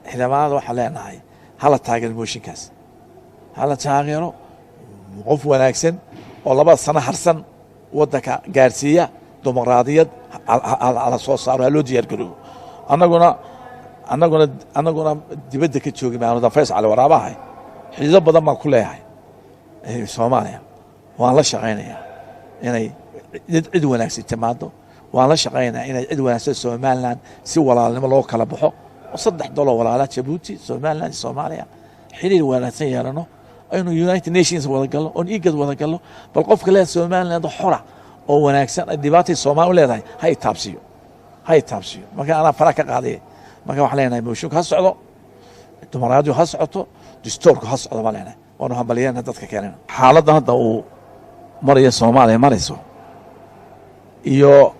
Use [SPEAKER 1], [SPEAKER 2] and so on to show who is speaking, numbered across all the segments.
[SPEAKER 1] xildhibaanada waxaa leenahay hala taageero mooshinkaas hala taageero qof wanaagsan oo 2 sano harsan waddanka gaarsiiya dimuqraadiyad ala soo saaro loo diyaar garoobo annaguna dibadda ka joogi maamulada Faysal Waraabahay xidido badan baan ku leeyahay Soomaaliya waan la shaqeynayaa inay cid wanaagsan timaado waan la shaqeynayaa inay cid wanaagsan Soomaaliland si walaalnimo loo kala baxo $3 walaalaha Djibouti Soomaaliland Soomaaliya xiriir wanaagsan yeelano aynu United Nations wada galno oo IGAD wada galno bal qofka leeyahay Soomaaliland xora oo wanaagsan dibaatii Soomaaliya leedahay hay taabsiyo marka ana fara ka qaaday marka wax leenahay mooshin ka socdo dimuqraadiyo ha socoto dastuurku ha socdo ma leenahay waanu hambalyeena dadka keenana xaaladda hadda uu maraya Soomaaliya marayso iyo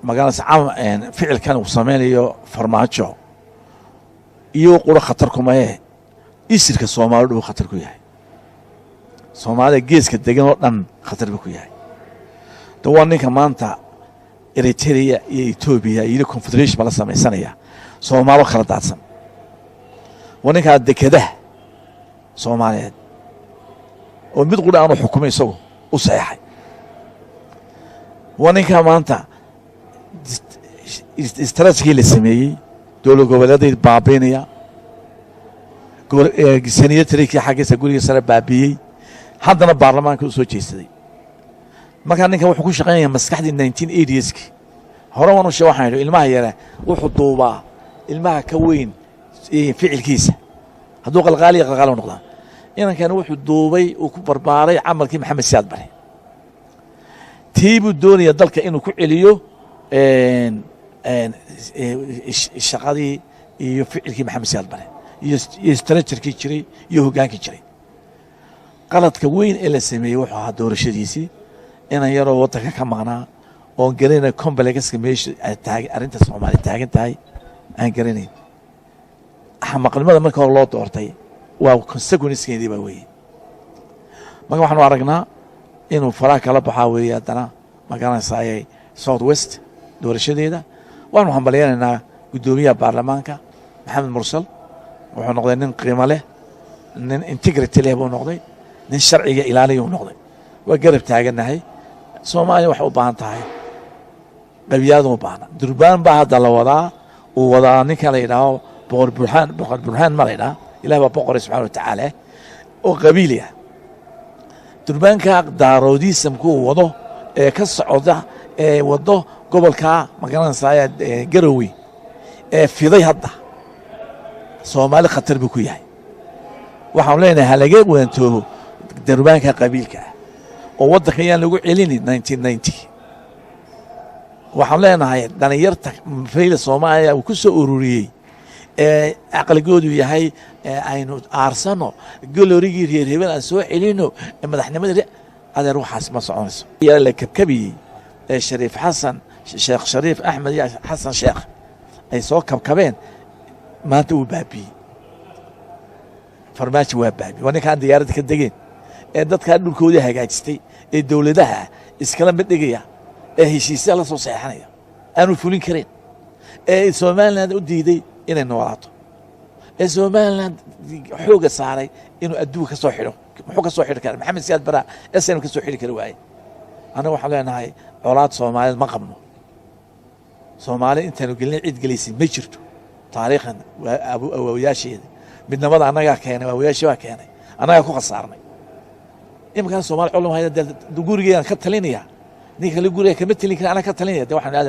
[SPEAKER 1] magaalada ficilkan uu sameeyo farmaajo iyo qura khatar kuma yahay isirka Soomaalidu uu khatar ku yahay Soomaaliya geeska degan oo dhan khatar ku yahay ninka maanta Eritrea iyo Ethiopia iyo Confederation la sameeysanaya Soomaaliya kala daadsan ninka dekedaha Soomaaliyeed oo mid qura aanu xukumay isagu u saxay ninka maanta istaraatiiji la sameeyay dowlad goboleedyada baabiinaya saniyadii xaqiisa guriga sare baabiyay haddana baarlamaanka u soo jeesaday marka ninka wuxuu ku shaqeeyaa maskaxdii 1980s hore waanu waxaan ilmaha yara wuxuu duubaa ilmaha ka weyn ficilkiisa hadduu qalqaali noqdo inankan wuxuu duubay uu ku barbaaray amalkii Maxamed Siyaad Bare tiibu doonaya dalka inuu ku celiyo shaqadii iyo ficilkii Maxamed Siyaad Bare iyo istaraatiijigii jiray iyo hogaankii jiray qaladka weyn ee la sameeyay wuxuu ahaa doorashadiisii inaan yaroo waddanka ka maqnaa oo garanay complex meesha arrinta Soomaaliya taagan tahay aan garanayn xamaqnimada marka loo doortay waa consequence-keedii baa weeye marka waxaanu aragnaa inuu faraha kala baxaa weeye haddana magaranaysaayay South West doorashadeeda waanu hambalyeynaa gudoomiyaha baarlamaanka Maxamed Mursal wuxuu noqday nin qiimo leh nin integrity leh buu noqday nin sharciga ilaaliyo uu noqday waa garab taaganahay Soomaaliya wax u baahan tahay qabyaalad u baahan durbaan baa hadda la wadaa ninka la yiraahdo boqor burhaan ma la yiraahdo ilaahay baa boqor subhanahu wa ta'ala oo qabiiliya durbaanka daaroodiisku wado ee ka socda ee wado gobolka magaranaysa Garowe ee fiday hadda Soomaali khatar buu ku yahay waxaan leenahay halaga weentoobo durbaanka qabiilka oo waddanka yaan lagu celin 1990 waxaan leenahay dhalinyarta fayla Soomaaliya uu ku soo ururiyay ee aqalgoodu yahay aynu aarsano galorigi reer hebel aan soo celino madaxnimada adeer waxaas ma soconayso yaa la kabkabi Shariif Xasan Sheekh Shariif Axmed ya Xasan Sheekh ay soo kabkabeen maanta uu baabiyay farmaajo waa baabiyay waninka diyaaradda ka degeen ee dadka dhulkooda hagaajistay ee dawladaha iskala mid dhigaya ee heshiisyo la soo saxanaya aanu fulin kareen ee Soomaaliland u diiday inay noolaato ee Soomaaliland xooga saaray inuu adduunka ka soo xidho wuxuu ka soo xidhi karaa Maxamed Siyaad Bare SN ka soo xidhi kara waay ana waxaan leenahay colaad Soomaaliyeed ma qabno Soomaali intaanu gelin cid galeysay ma jirto taariikhan awoowayaasheeda midnimada anaga keenay awoowayaashii waa keenay anaga ku qasaarnay imkaan Soomaali culum hay'adda gurigeena ka talinaya ninka la guriga kama talin kara ana ka talinaya waxaan aad